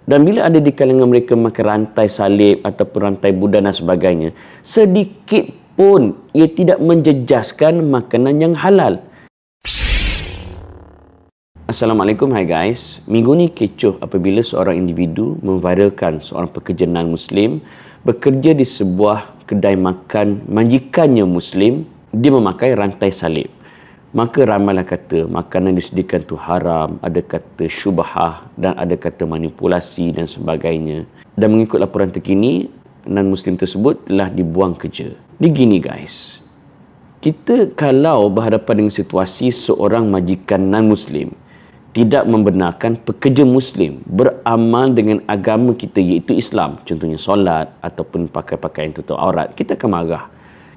Dan bila ada di kalangan mereka makan rantai salib ataupun rantai Buddha dan sebagainya, sedikit pun ia tidak menjejaskan makanan yang halal. Assalamualaikum, hai guys. Minggu ni kecoh apabila seorang individu memviralkan seorang pekerja non-Muslim bekerja di sebuah kedai makan majikannya Muslim, dia memakai rantai salib. Maka ramailah kata makanan disediakan tu haram, ada kata syubhah dan ada kata manipulasi dan sebagainya. Dan mengikut laporan terkini, non-Muslim tersebut telah dibuang kerja. Ni gini guys, kita kalau berhadapan dengan situasi seorang majikan non-Muslim tidak membenarkan pekerja Muslim beramal dengan agama kita iaitu Islam, contohnya solat ataupun pakai pakaian tutup aurat, kita akan marah.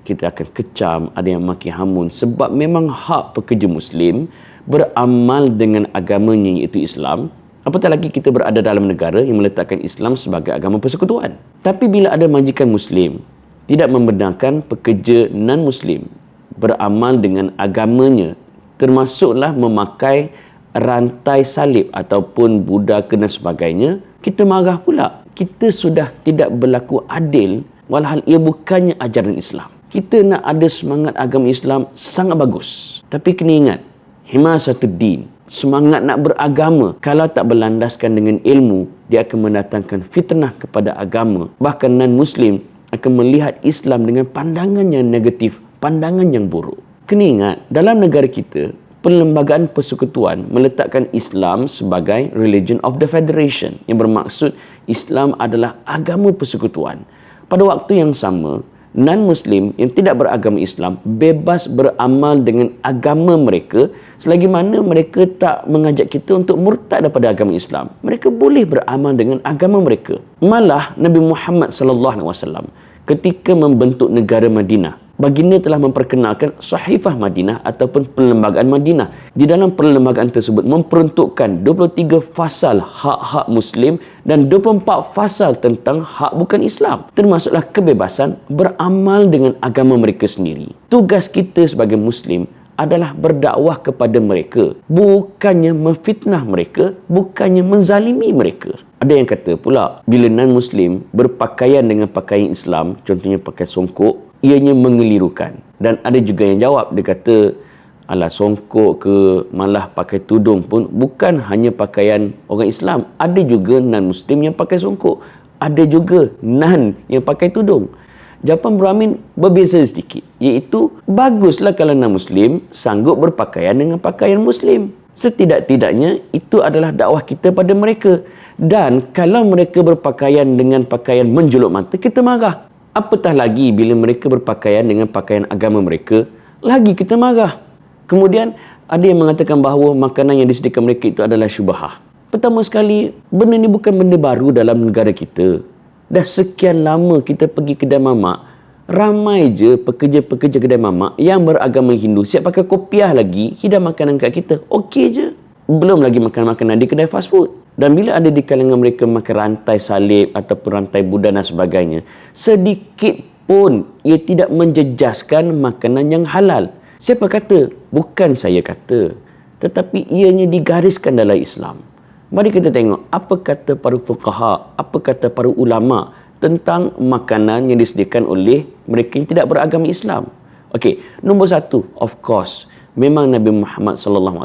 Kita akan kecam, ada yang maki hamun sebab memang hak pekerja Muslim beramal dengan agamanya iaitu Islam. Apatah lagi kita berada dalam negara yang meletakkan Islam sebagai agama persekutuan. Tapi bila ada majikan Muslim tidak membenarkan pekerja non-Muslim beramal dengan agamanya, termasuklah memakai rantai salib ataupun Buddha dan sebagainya, kita marah pula. Kita sudah tidak berlaku adil, walhal ia bukannya ajaran Islam. Kita nak ada semangat agama Islam sangat bagus. Tapi kena ingat, himasatuddin, semangat nak beragama, kalau tak berlandaskan dengan ilmu, dia akan mendatangkan fitnah kepada agama. Bahkan non-Muslim akan melihat Islam dengan pandangan yang negatif, pandangan yang buruk. Kena ingat, dalam negara kita, Perlembagaan Persekutuan meletakkan Islam sebagai Religion of the Federation, yang bermaksud Islam adalah agama persekutuan. Pada waktu yang sama, non-Muslim yang tidak beragama Islam bebas beramal dengan agama mereka selagi mana mereka tak mengajak kita untuk murtad daripada agama Islam. Mereka boleh beramal dengan agama mereka. Malah Nabi Muhammad SAW ketika membentuk negara Madinah, baginda telah memperkenalkan Sahifah Madinah ataupun Perlembagaan Madinah. Di dalam perlembagaan tersebut memperuntukkan 23 fasal hak-hak Muslim dan 24 fasal tentang hak bukan Islam. Termasuklah kebebasan beramal dengan agama mereka sendiri. Tugas kita sebagai Muslim adalah berdakwah kepada mereka, bukannya memfitnah mereka, bukannya menzalimi mereka. Ada yang kata pula, bila non-Muslim berpakaian dengan pakaian Islam, contohnya pakai songkok, ianya mengelirukan. Dan ada juga yang jawab, dia kata, alah songkok ke malah pakai tudung pun bukan hanya pakaian orang Islam. Ada juga non-Muslim yang pakai songkok. Ada juga non yang pakai tudung. Jawapan Brahmin berbeza sedikit, iaitu baguslah kalau non-Muslim sanggup berpakaian dengan pakaian Muslim. Setidak-tidaknya itu adalah dakwah kita pada mereka. Dan kalau mereka berpakaian dengan pakaian menjuluk mata, kita marah. Apatah lagi bila mereka berpakaian dengan pakaian agama mereka, lagi kita marah. Kemudian ada yang mengatakan bahawa makanan yang disediakan mereka itu adalah syubhah. Pertama sekali, benda ni bukan benda baru dalam negara kita. Dah sekian lama kita pergi kedai mamak, ramai je pekerja-pekerja kedai mamak yang beragama Hindu siap pakai kopiah lagi hidang makanan kat kita. Okey je. Belum lagi makan makanan di kedai fast food. Dan bila ada di kalangan mereka makan rantai salib ataupun rantai Buddha dan sebagainya, sedikit pun ia tidak menjejaskan makanan yang halal. Siapa kata? Bukan saya kata. Tetapi ianya digariskan dalam Islam. Mari kita tengok apa kata para fuqaha, apa kata para ulama tentang makanan yang disediakan oleh mereka yang tidak beragama Islam. Okey, nombor satu, of course, memang Nabi Muhammad SAW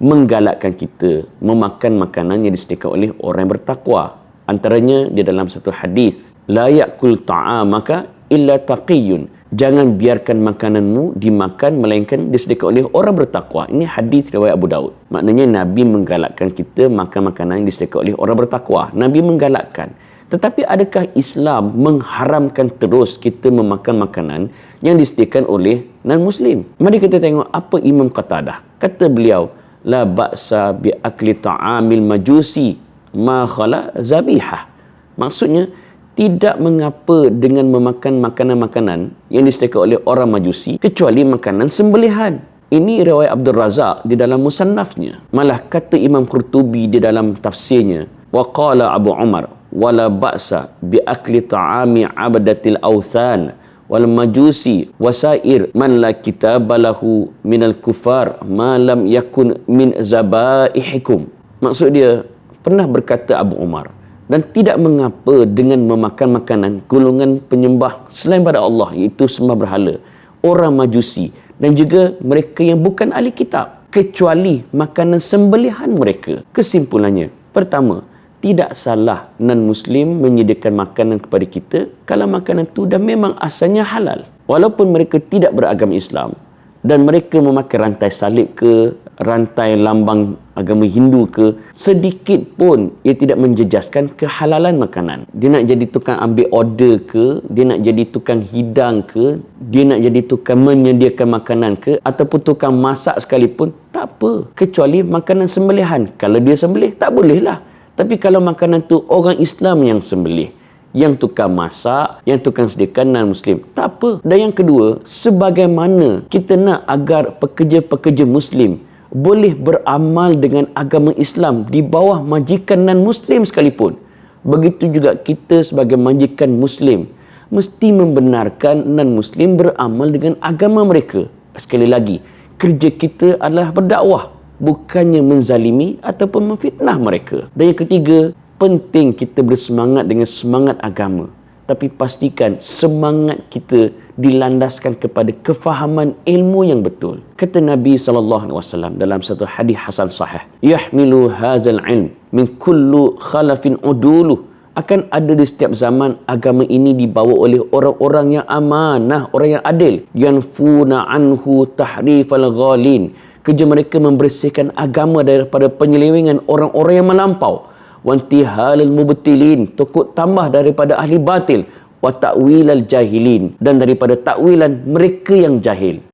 menggalakkan kita memakan makanan yang disediakan oleh orang yang bertakwa. Antaranya di dalam satu hadis, la ya'kul ta'amaka illa taqiyun. Jangan biarkan makananmu dimakan melainkan disediakan oleh orang bertakwa. Ini hadis riwayat Abu Daud. Maknanya Nabi menggalakkan kita makan makanan yang disediakan oleh orang bertakwa. Nabi menggalakkan. Tetapi adakah Islam mengharamkan terus kita memakan makanan yang disediakan oleh non-Muslim? Mari kita tengok apa Imam Qatadah. Kata beliau, la ba'sa bi akli ta'amil majusi ma khala zabihah. Maksudnya, tidak mengapa dengan memakan makanan-makanan yang disediakan oleh orang Majusi kecuali makanan sembelihan. Ini riwayat Abdul Razak di dalam musannafnya. Malah kata Imam Qurtubi di dalam tafsirnya, wa qala Abu Umar wala ba'sa bi akli ta'ami 'abadatil awthan wal majusi wasair man la kitabalahu minal kufar ma lam yakun min zabaihikum. Maksud dia, pernah berkata Abu Umar, dan tidak mengapa dengan memakan makanan golongan penyembah selain pada Allah, iaitu sembah berhala, orang Majusi dan juga mereka yang bukan ahli kitab, kecuali makanan sembelihan mereka. Kesimpulannya, pertama, tidak salah non-Muslim menyediakan makanan kepada kita kalau makanan itu dah memang asalnya halal. Walaupun mereka tidak beragama Islam dan mereka memakai rantai salib ke, rantai lambang agama Hindu ke, sedikit pun ia tidak menjejaskan kehalalan makanan. Dia nak jadi tukang ambil order ke, dia nak jadi tukang hidang ke, dia nak jadi tukang menyediakan makanan ke, ataupun tukang masak sekalipun, tak apa. Kecuali makanan sembelihan. Kalau dia sembelih, tak boleh lah. Tapi kalau makanan tu orang Islam yang sembelih, yang tukang masak, yang tukang sediakan non-Muslim, tak apa. Dan yang kedua, sebagaimana kita nak agar pekerja-pekerja Muslim boleh beramal dengan agama Islam di bawah majikan non-Muslim sekalipun, begitu juga kita sebagai majikan Muslim mesti membenarkan non-Muslim beramal dengan agama mereka. Sekali lagi, kerja kita adalah berdakwah, bukannya menzalimi ataupun memfitnah mereka. Dan yang ketiga, penting kita bersemangat dengan semangat agama, tapi pastikan semangat kita dilandaskan kepada kefahaman ilmu yang betul. Kata Nabi SAW dalam satu hadis hasan sahih, yahmilu hadzal ilm min kullu khalafin uduluh. Akan ada di setiap zaman agama ini dibawa oleh orang-orang yang amanah, orang yang adil. Yanfuna anhu tahrifal ghalin. Kerja mereka membersihkan agama daripada penyelewengan orang-orang yang melampau. Wantihalal mubtilin, tokok tambah daripada ahli batil, wa ta'wilal jahilin, dan daripada takwilan mereka yang jahil.